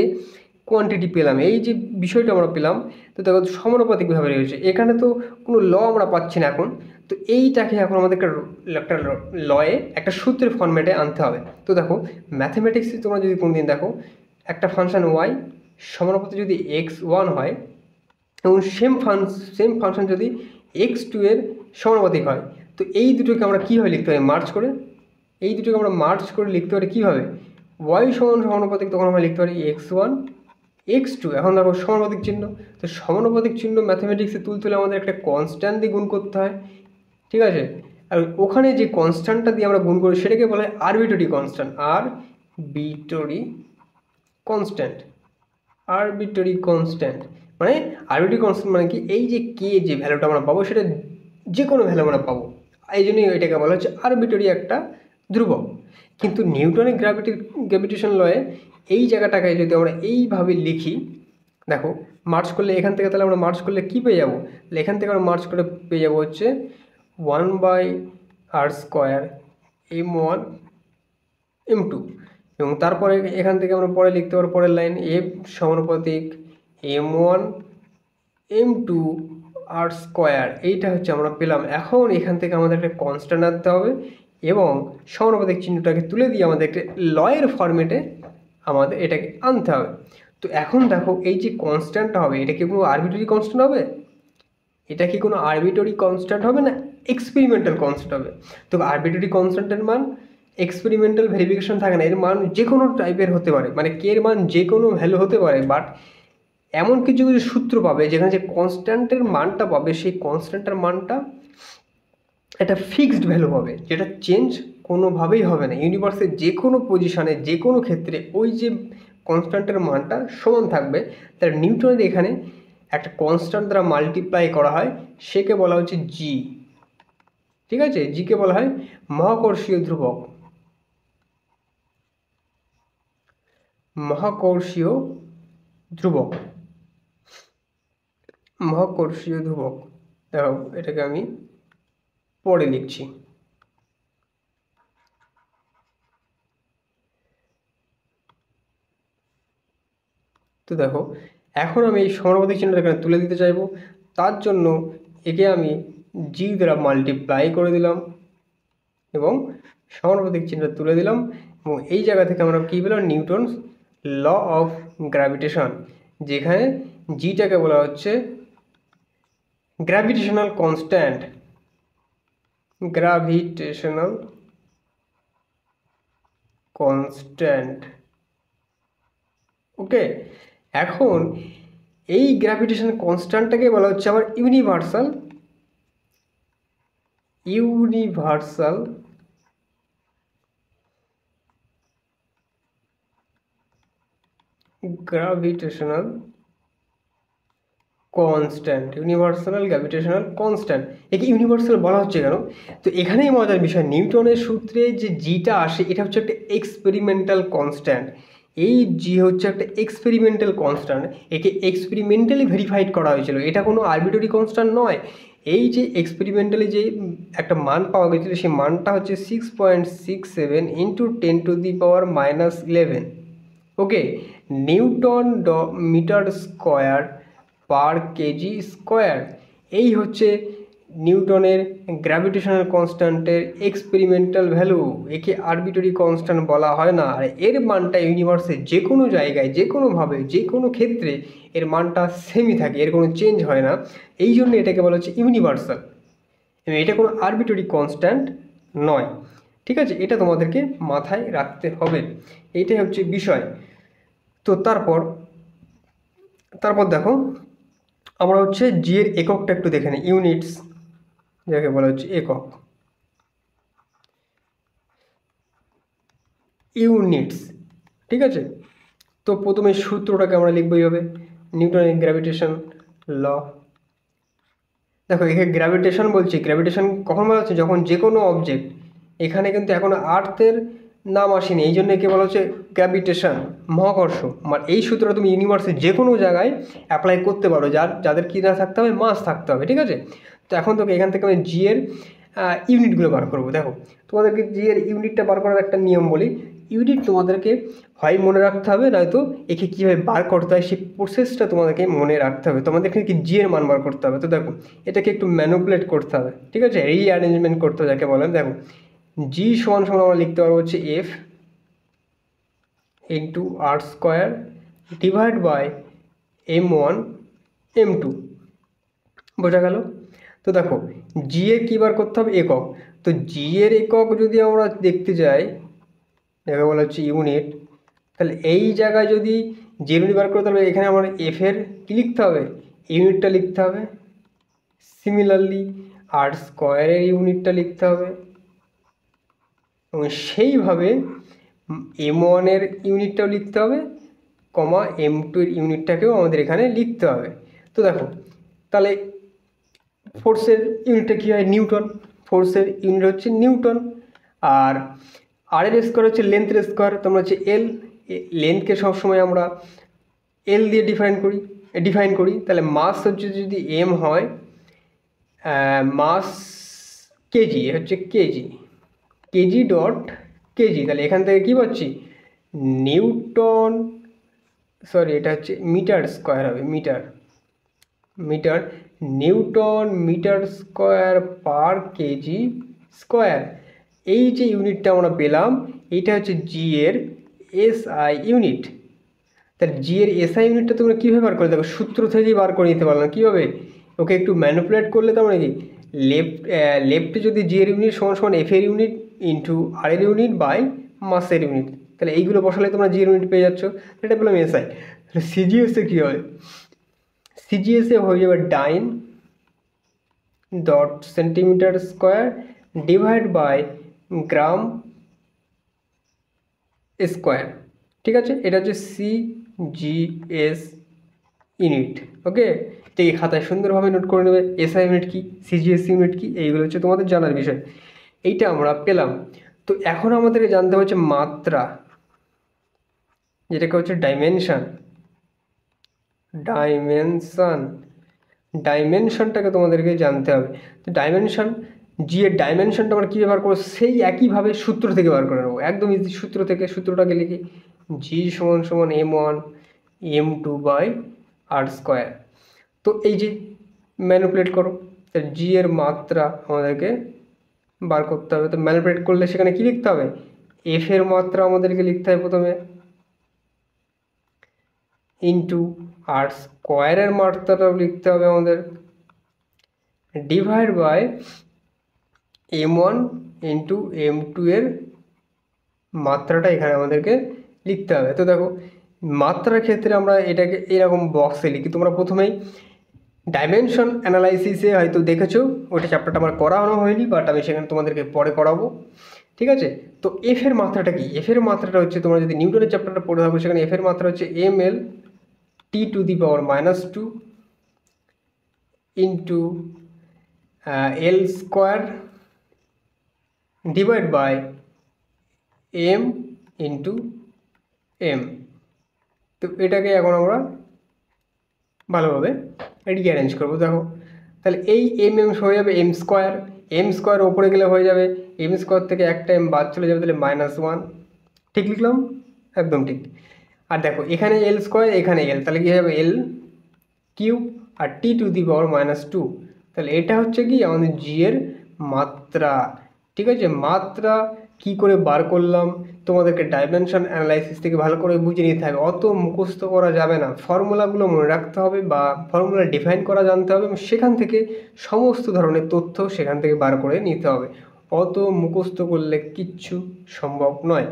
S1: কোয়ান্টিটি পেলাম, এই যে বিষয়টা আমরা পেলাম, তো দেখো সমানুপাতিকভাবে রয়েছে, এখানে তো কোনো ল আমরা পাচ্ছি না এখন। তো এইটাকে এখন আমাদেরকে একটা লয়ে একটা সূত্রের ফর্ম্যাটে আনতে হবে। তো দেখো ম্যাথমেটিক্সে তোমরা যদি কোনোদিন দেখো একটা ফাংশন y সমানুপাতিক যদি x1 হয় এবং সেম ফাংশন যদি x2 এর সমানুপাতিক হয়, তো এই দুটোকে আমরা কীভাবে লিখতে পারি, মার্জ করে, এই দুটোকে আমরা মার্জ করে লিখতে পারি কীভাবে, y সমানুপাতিক, তখন আমরা লিখতে পারি x1 x2। এখন দেখো সমানুপাতিক চিহ্ন, তো সমানুপাতিক চিহ্ন ম্যাথমেটিক্সে তুলতে হলে আমাদের একটা কনস্ট্যান্ট দিয়ে গুণ করতে হয়, ঠিক আছে। আর ওখানে যে কনস্ট্যান্টটা দিয়ে আমরা গুণ করি সেটাকে বলা হয় আরবিট্রারি কনস্ট্যান্ট, আরবিট্রারি কনস্ট্যান্ট মানে আরবিট্রারি কনস্ট্যান্ট মানে কি, এই যে কে যে ভ্যালুটা আমরা পাবো সেটা যে কোনো ভ্যালু আমরা পাবো, এই জন্যই এটাকে বলা হচ্ছে আরবিট্রারি একটা ধ্রুবক। কিন্তু নিউটনের গ্র্যাভিটেশন লয়ে এই জায়গাটাকে যদি আমরা এইভাবে লিখি, দেখো মার্চ করলে এখান থেকে, তাহলে আমরা মার্চ করলে কী পেয়ে যাবো, তাহলে এখান থেকে আমরা মার্চ করে পেয়ে যাবো হচ্ছে 1/r² M1 M2, এবং তারপরে এখান থেকে আমরা পরে লিখতে পারবো পরের লাইন এফ সমানুপাতিক M1 M2 r²। এইটা হচ্ছে আমরা পেলাম। এখন এখান থেকে আমাদের একটা কনস্ট্যান্ট আনতে হবে এবং সমানুপাতিক চিহ্নটাকে তুলে দিয়ে আমাদের একটা লয়ের ফরম্যাটে আমাদের এটাকে আনতে হবে। তো এখন দেখো এই যে কনস্ট্যান্টটা হবে, এটা কি কোনো আরবিট্রারি কনস্ট্যান্ট হবে, এটা কি কোনো আরবিট্রারি কনস্ট্যান্ট হবে না এক্সপেরিমেন্টাল কনস্ট্যান্ট হবে। তো আরবিট্রারি কনস্ট্যান্টের মান এক্সপেরিমেন্টাল ভেরিফিকেশন থাকে না, এর মান যে কোনো টাইপের হতে পারে, মানে কে এর মান যে কোনো ভ্যালু হতে পারে, বাট এমন কিছু কিছু সূত্র পাবে যেখানে যে কনস্ট্যান্টের মানটা পাবে সেই কনস্ট্যান্টের মানটা একটা ফিক্সড ভ্যালু হবে, যেটা চেঞ্জ কোনোভাবেই হবে না। ইউনিভার্সের যে কোনো পজিশানে যে কোনো ক্ষেত্রে ওই যে কনস্ট্যান্টের মানটা সমান থাকবে। তার নিউটনের এখানে একটা কনস্ট্যান্ট দ্বারা মাল্টিপ্লাই করা হয়, সেকে বলা হচ্ছে জি, ঠিক আছে, জিকে বলা হয় মহাকর্ষীয় ধ্রুবক, মহাকর্ষীয় ধ্রুবক। দেখো এটাকে আমি পরে লিখছি। তো দেখো এখন আমি এই সমানুপাতিক চিহ্নটা এখানে তুলে দিতে চাইবো, তার জন্য একে আমি জি দ্বারা মাল্টিপ্লাই করে দিলাম এবং সমানুপাতিক চিহ্ন তুলে দিলাম, এবং এই জায়গা থেকে আমরা কী পেলাম, নিউটনস ল অফ গ্র্যাভিটেশন, যেখানে জিটাকে বলা হচ্ছে গ্র্যাভিটেশনাল কনস্ট্যান্ট, ওকে। এখন এই গ্র্যাভিটেশন কনস্ট্যান্টটাকে বলা হচ্ছে আবার universal gravitational constant, universal gravitational constant. একে ইউনিভার্সাল বলা হচ্ছে কেন? তো এখানেই মজার বিষয়, নিউটনের সূত্রে যে জিটা আসে এটা হচ্ছে একটা এক্সপেরিমেন্টাল কনস্ট্যান্ট। এই জি হচ্ছে একটা এক্সপেরিমেন্টাল কনস্ট্যান্ট, একে এক্সপেরিমেন্টালি ভেরিফাইড করা হয়েছিল, এটা কোনো আরবিট্রারি কনস্ট্যান্ট নয়। এই যে এক্সপেরিমেন্টালি যে একটা মান পাওয়া গেছিলো সেই মানটা হচ্ছে 6.67 into 10⁻⁻11। Okay, newton metre square per KG square. এই হচ্ছে নিউটনের গ্র্যাভিটেশনাল কনস্ট্যান্টের এক্সপেরিমেন্টাল ভ্যালু। একে আরবিট্রারি কনস্ট্যান্ট বলা হয় না, আর এর মানটা ইউনিভার্সের যে কোনো জায়গায় যে কোনোভাবে যে কোনো ক্ষেত্রে এর মানটা সেমই থাকে, এর কোনো চেঞ্জ হয় না। এই জন্য এটাকে বলা হচ্ছে ইউনিভার্সাল, এটা কোনো আরবিট্রারি কনস্ট্যান্ট নয়। ঠিক আছে, এটা তোমাদেরকে মাথায় রাখতে হবে, এইটাই হচ্ছে বিষয়। তো তারপর দেখো আমরা হচ্ছে জি এর এককটা একটু দেখে নিই, ইউনিটস যাকে বলা হচ্ছে একক, ইউনিটস। ঠিক আছে, তো প্রথমে সূত্রটাকে আমরা লিখবো এইভাবে, নিউটনের গ্র্যাভিটেশন ল। দেখো এখানে গ্র্যাভিটেশন বলছি, গ্র্যাভিটেশন কখন বলা হচ্ছে? যখন যে কোনো অবজেক্ট, এখানে কিন্তু এখনো আর্থের নাম আসেনি, এই জন্য একে বলা হচ্ছে গ্র্যাভিটেশন, মহাকর্ষ। মানে এই সূত্রটা তুমি ইউনিভার্সের যে কোনো জায়গায় অ্যাপ্লাই করতে পারো, যাদের কী না থাকতে হবে, মাস থাকতে হবে। ঠিক আছে, তো এখন তোকে এখান থেকে আমি জি এর ইউনিটগুলো বার করবো। দেখো তোমাদেরকে জি এর ইউনিটটা বার করার একটা নিয়ম বলি। ইউনিট তোমাদেরকে হয় মনে রাখতে হবে, নয়তো একে কীভাবে বার করতে হয় সেই প্রসেসটা তোমাদেরকে মনে রাখতে হবে। তোমাদেরকে কি জি এর মান বার করতে হবে। তো দেখো এটাকে একটু ম্যানুপুলেট করতে হবে, ঠিক আছে, রিঅ্যারেঞ্জমেন্ট করতে হবে যাকে বলেন। দেখো জি সমান সমান আমরা লিখতে পারবো হচ্ছে F into R square divide by m1 m2, বোঝা গেল? তো দেখো জি এর কী বার করতে হবে? একক। তো জি এর একক যদি আমরা দেখতে যাই, যাকে বলা হচ্ছে ইউনিট, তাহলে এই জায়গায় যদি জি ইউনিট বার করতে হবে, এখানে আমার এফ এর কী লিখতে হবে? ইউনিটটা লিখতে হবে। সিমিলারলি আর স্কোয়ারের ইউনিটটা লিখতে হবে, এবং সেইভাবে m1 এর ইউনিটটাও লিখতে হবে, কমা m2 এর ইউনিটটাকেও আমাদের এখানে লিখতে হবে। তো দেখো তাহলে ফোর্সের ইউনিটটা কী হয়? নিউটন। ফোর্সের ইউনিট হচ্ছে নিউটন। আর আর এর স্কোয়ার হচ্ছে লেন্থের স্কোয়ার, তোমরা হচ্ছে এল। লেন্থকে সবসময় আমরা এল দিয়ে ডিফাইন করি। তাহলে মাস হচ্ছে যদি এম হয়, মাস কেজি হচ্ছে কেজি ডট কেজি, তাহলে এখান থেকে কী পাচ্ছি? নিউটন, সরি এটা হচ্ছে মিটার স্কোয়ার হবে, metre newton metre square per KG square. এই যে ইউনিটটা আমরা পেলাম, এইটা হচ্ছে জি এর এসআই ইউনিট। তাহলে জি এর এসআই ইউনিটটা তোমরা কীভাবে বার করে দেখো, সূত্র থেকেই বার করে নিতে পারলাম। কীভাবে? ওকে একটু ম্যানিপুলেট করলে তোমরা কি লেফটে যদি জি এর ইউনিট সমান সমান এফ এর ইউনিট ইন্টু আর এর ইউনিট বাই মাসের ইউনিট, তাহলে এইগুলো বসালে তোমরা জি এর ইউনিট পেয়ে যাচ্ছ। এটা পেলাম এসআই। তাহলে সিজিএসে কী হয়? সিজিএসে হয়ে যাবে dyne dot centimetre square divide by gram square. ঠিক আছে, এটা হচ্ছে সিজিএস ইউনিট। ওকে, তো এই খাতায় সুন্দরভাবে নোট করে নেবে এসআই ইউনিট কি, সিজিএস ইউনিট কি, এইগুলো হচ্ছে তোমাদের জানার বিষয়। এইটা আমরা পেলাম। তো এখন আমাদেরকে জানতে হচ্ছে মাত্রা, যেটাকে হচ্ছে ডাইমেনশনটাকে তোমাদেরকে জানতে হবে। তো জি এর ডাইমেনশনটা আমরা কী ব্যবহার করবো? সেই একইভাবে সূত্র থেকে বার করে নেবো, একদম ইজি। সূত্রটাকে লিখি, জি সমান সমান m1 m2 by R square. তো এই যে ম্যানিপুলেট করো, জি এর মাত্রা আমাদেরকে বার করতে হবে। তো ম্যানিপুলেট করলে সেখানে কী লিখতে হবে? এফ এর মাত্রা আমাদেরকে লিখতে হবে প্রথমে, ইন্টু আর স্কোয়ারের মাত্রাটাও লিখতে হবে আমাদের, divide by m1 into m2 এর মাত্রাটা এখানে আমাদেরকে লিখতে হবে। তো দেখো মাত্রার ক্ষেত্রে আমরা এটাকে এরকম বক্সে লিখি। তোমরা প্রথমেই ডাইমেনশন অ্যানালাইসিসে হয়তো দেখেছো, ওইটা চ্যাপ্টারটা আমার করানো হয়নি, বাট আমি সেখানে তোমাদেরকে পরে করাবো। ঠিক আছে। তো এফ এর মাত্রাটা কি? এফ এর মাত্রাটা হচ্ছে, তোমরা যদি নিউটনের চ্যাপ্টারটা পড়ে থাকো সেখানে এফ এর মাত্রা হচ্ছে ml T⁻⁻2 into L square divide by M into M. তো এটাকে এখন আমরা ভালোভাবে রিঅ্যারেঞ্জ করবো। দেখো তাহলে এই এম হয়ে যাবে এম স্কোয়ার ওপরে গেলে হয়ে যাবে এম স্কোয়ার থেকে একটা এম বাদ চলে যাবে, তাহলে -1। ঠিক লিখলাম? একদম ঠিক। আর দেখো এখানে এল স্কোয়ার, এখানে এল, তাহলে কী হবে এল কিউব আর T⁻², তাহলে এটা হচ্ছে কি আমাদের জি এর মাত্রা। ঠিক আছে, মাত্রা কি করে বার করলাম তোমাদেরকে ডাইমেনশন অ্যানালাইসিস থেকে ভালো করে বুঝে নিতে হবে, অত মুখস্থ করা যাবে না, ফর্মুলাগুলো মনে রাখতে হবে বা ফর্মুলা ডিফাইন করা জানতে হবে এবং সেখান থেকে সমস্ত ধরনের তথ্য সেখান থেকে বার করে নিতে হবে। অত মুখস্থ করলে কিচ্ছু সম্ভব নয়।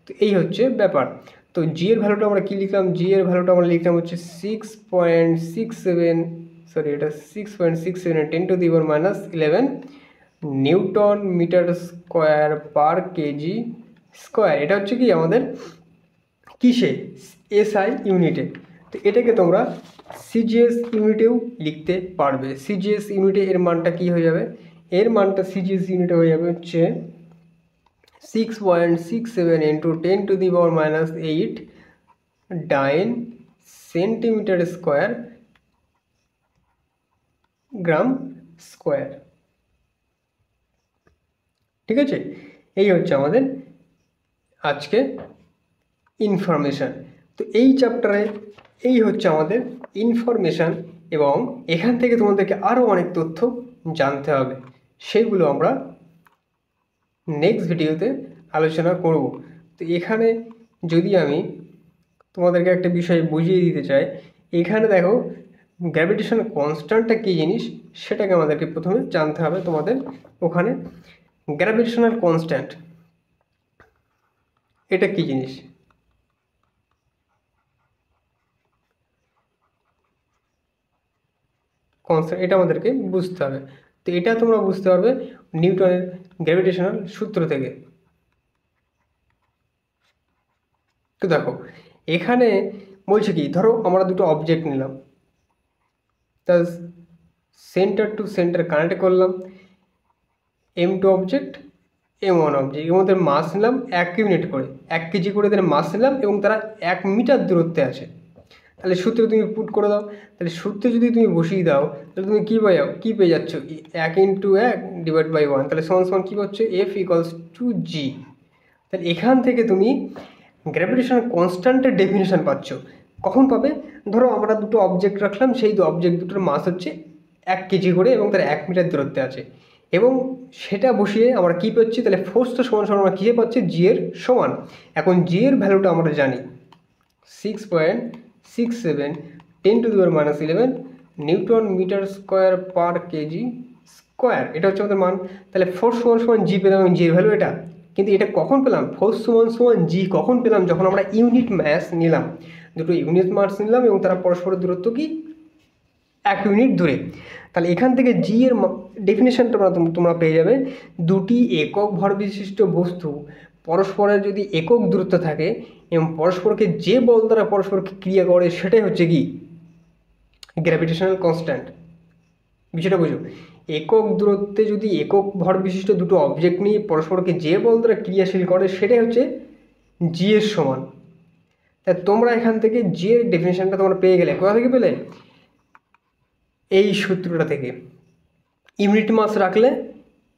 S1: তো এই হচ্ছে ব্যাপার। তো জি এর ভ্যালুটা আমরা কী লিখলাম? জি এর ভ্যালুটা আমরা লিখলাম হচ্ছে 6.67, সরি এটা 6.67 10⁻11 newton metre square per KG square. এটা হচ্ছে কি আমাদের কিসে? এসআই ইউনিটে। তো এটাকে তোমরা সিজিএস ইউনিটেও লিখতে পারবে। সিজিএস ইউনিটে এর মানটা কি হয়ে যাবে? এর মানটা সিজিএস ইউনিটে হয়ে যাবে হচ্ছে 6.67 × 10⁻8 ডাইন সেন্টিমিটার স্কোয়ার গ্রাম স্কোয়ার। ঠিক আছে, এই হচ্ছে আমাদের আজকে ইনফরমেশান। তো এই চ্যাপ্টারে এই হচ্ছে আমাদের ইনফরমেশান এবং এখান থেকে তোমাদেরকে আরও অনেক তথ্য জানতে হবে, সেগুলো আমরা নেক্সট ভিডিওতে আলোচনা করব। তো এখানে যদি আমি তোমাদেরকে একটা বিষয় বুঝিয়ে দিতে চাই, এখানে দেখো গ্র্যাভিটেশন কনস্ট্যান্টটা কী জিনিস সেটাকে আমাদেরকে প্রথমে জানতে হবে। তোমাদের ওখানে গ্র্যাভিটেশনাল কনস্ট্যান্ট এটা কী জিনিস? কনস্ট্যান্ট এটা আমাদেরকে বুঝতে হবে। তো এটা তোমরা বুঝতে পারবে নিউটনের গ্র্যাভিটেশনাল সূত্র থেকে। তো দেখো এখানে বলছে কি, ধরো আমরা দুটো অবজেক্ট নিলাম, তা সেন্টার টু সেন্টার কানেক্ট করলাম, M2 অবজেক্ট M1 অবজেক্ট, এর মধ্যে মাস নিলাম 1 ইউনিট করে, 1 কেজি করে তাদের মাস নিলাম এবং তারা 1 মিটার দূরত্বে আছে। তাহলে সূত্রে তুমি পুট করে দাও, তাহলে সূত্রে যদি তুমি বসিয়ে দাও তাহলে তুমি কী পেয়ে যাচ্ছ? 1 × 1 ডিভাইড বাই 1, তাহলে সমান কী হচ্ছে? F = G। তাহলে এখান থেকে তুমি গ্র্যাভিটেশনাল কনস্ট্যান্টের ডেফিনেশন পাচ্ছ। কখন পাবে? ধরো আমরা দুটো অবজেক্ট রাখলাম, সেই অবজেক্ট দুটোর মাস হচ্ছে 1 কেজি করে এবং তারা 1 মিটার দূরত্বে আছে এবং সেটা বসিয়ে আমরা কী পাচ্ছি? তাহলে ফোর্সটা সমান আমরা কী পাচ্ছি? জি এর সমান। এখন জি এর ভ্যালুটা আমরা জানি 6.67 10⁻11 newton metre square per KG square, এটা হচ্ছে আমাদের মান। তাহলে ফোর্স সমান জি পেলাম এবং জি এর ভ্যালু এটা। কিন্তু এটা কখন পেলাম? ফোর্স সমান জি কখন পেলাম? যখন আমরা ইউনিট ম্যাস নিলাম, দুটো ইউনিট মাস নিলাম এবং তারা পরস্পরের দূরত্ব কি 1 ইউনিট দূরে। তাহলে এখান থেকে জি এর ডেফিনেশনটা তোমরা পেয়ে যাবে, দুটি একক ভর বিশিষ্ট বস্তু পরস্পরের যদি একক দূরত্ব থাকে এবং পরস্পরকে যে বল দ্বারা পরস্পরকে ক্রিয়া করে সেটাই হচ্ছে কি গ্র্যাভিটেশনাল কনস্ট্যান্ট। বিষয়টা বুঝো, একক দূরত্বে যদি একক ভর বিশিষ্ট দুটো অবজেক্ট নিয়ে পরস্পরকে যে বল দ্বারা ক্রিয়াশীল করে সেটাই হচ্ছে জি এর সমান। তাই তোমরা এখান থেকে জি এর ডেফিনেশনটা তোমরা পেয়ে গেলে। কোথা থেকে পেলে? এই সূত্রটা থেকে। ইউনিট মাস রাখলে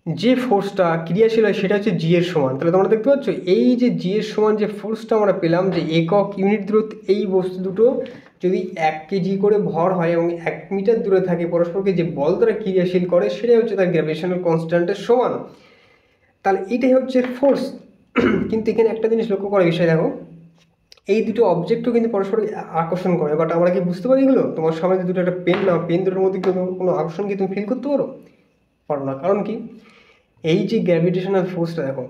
S1: যে ফোর্সটা ক্রিয়াশীল হয় সেটা হচ্ছে জি এর সমান। তাহলে তোমরা দেখতে পাচ্ছ এই যে জি এর সমান যে ফোর্সটা আমরা পেলাম, যে একক ইউনিট দূরত্ব এই বস্তু দুটো যদি 1 কেজি করে ভর হয় এবং 1 মিটার দূরে থাকে, পরস্পরকে যে বল দ্বারা ক্রিয়াশীল করে সেটাই হচ্ছে তার গ্র্যাভিটেশনাল কনস্ট্যান্টের সমান। তাহলে এটাই হচ্ছে ফোর্স। কিন্তু এখানে একটা জিনিস লক্ষ্য করার বিষয় দেখো, এই দুটো অবজেক্টও কিন্তু পরস্পরকে আকর্ষণ করে, বাট আমরা কি বুঝতে পারি এগুলো? তোমার সামনে দুটো একটা পেন না, পেন দুটোর মধ্যে কোনো আকর্ষণ কি তুমি ফিল করতে পারো না। কারণ কি? এই যে গ্র্যাভিটেশনাল ফোর্সটা দেখো,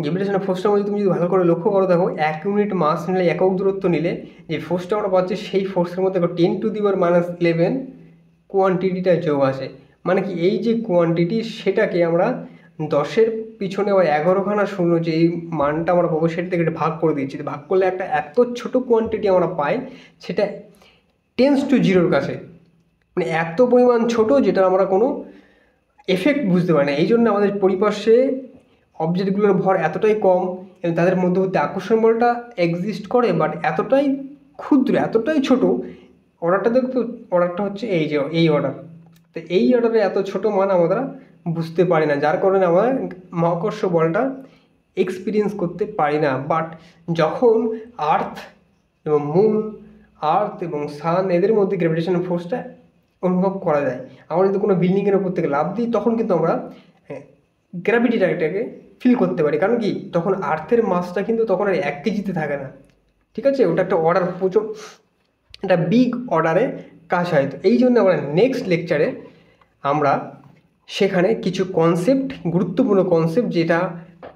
S1: গ্র্যাভিটেশনাল ফোর্সটার মধ্যে তুমি যদি ভালো করে লক্ষ্য করো, দেখো 1 ইউনিট মাস নিলে, একক দূরত্ব নিলে যে ফোর্সটা আমরা পাচ্ছি সেই ফোর্সের মধ্যে 10⁻11 কোয়ান্টিটিটা যোগ আছে, মানে কি এই যে কোয়ান্টিটি সেটাকে আমরা 10-এর পিছনে বা 11খানা শূন্য যে এই মানটা আমরা পাবো সেটা থেকে ভাগ করে দিচ্ছি। ভাগ করলে একটা এত ছোট কোয়ান্টিটি আমরা পাই, সেটা টেন্স টু জিরোর কাছে, মানে এত পরিমাণ ছোট যেটা আমরা কোনো এফেক্ট বুঝতে পারি না। এই জন্য আমাদের পরিপার্শ্বে অবজেক্টগুলোর ভর এতটাই কম এবং তাদের মধ্যবর্তী আকর্ষণ বলটা এক্সিস্ট করে, বাট এতটাই ক্ষুদ্র, এতটাই ছোট। অর্ডারটা দেখতো, অর্ডারটা হচ্ছে এই যে এই অর্ডার। তো এই অর্ডারে এত ছোট মান আমরা বুঝতে পারি না, যার কারণে আমরা মহাকর্ষ বলটা এক্সপিরিয়েন্স করতে পারি না। বাট যখন আর্থ এবং মুন, আর্থ এবং সান এদের মধ্যে গ্র্যাভিটেশনাল ফোর্সটা অনুভব করা যায়, আমরা যদি কোনো বিল্ডিংয়ের উপর থেকে লাফ দিই তখন কিন্তু আমরা গ্র্যাভিটিটাকে ফিল করতে পারি। কারণ কি, তখন আর্থের মাসটা কিন্তু তখন আর 1 কেজিতে থাকে না, ঠিক আছে? ওটা একটা অর্ডার, প্রচুর একটা বিগ অর্ডারে কাজ হয়। তো এই জন্য আমরা নেক্সট লেকচারে আমরা সেখানে কিছু কনসেপ্ট, গুরুত্বপূর্ণ কনসেপ্ট যেটা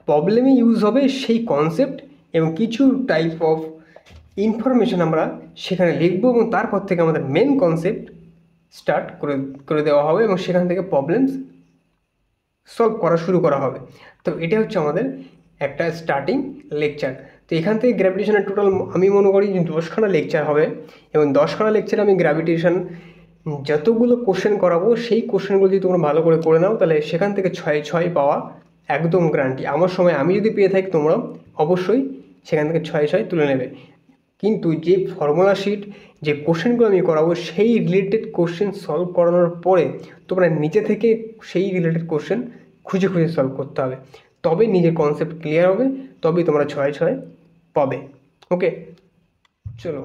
S1: প্রবলেমে ইউজ হবে সেই কনসেপ্ট এবং কিছু টাইপ অফ ইনফরমেশন আমরা সেখানে লিখবো এবং তারপর থেকে আমাদের মেন কনসেপ্ট স্টার্ট করে দেওয়া হবে এবং সেখান থেকে প্রবলেমস সলভ করা শুরু করা হবে। তো এটা হচ্ছে আমাদের একটা স্টার্টিং লেকচার। তো এখান থেকে গ্র্যাভিটেশনের টোটাল আমি মনে করি যে 10খানা লেকচার হবে এবং 10খানা লেকচারে আমি গ্র্যাভিটেশন যতগুলো কোশ্চেন করাবো সেই কোশ্চেনগুলো যদি তোমরা ভালো করে নাও তাহলে সেখান থেকে 6 পাওয়া একদম গ্যারান্টি। আমার সময় আমি যদি পেয়ে থাকি তোমরা অবশ্যই সেখান থেকে 6 তুলে নেবে। কিন্তু যে ফর্মুলা শিট, যে কোশ্চেনগুলো আমি করাবো সেই রিলেটেড কোশ্চেন সলভ করানোর পরে তোমরা নিজে থেকে সেই রিলেটেড কোশ্চেন খুঁজে সলভ করতে হবে, তবে নিজের কনসেপ্ট ক্লিয়ার হবে, তবেই তোমরা 6 পাবে। ওকে, চলো।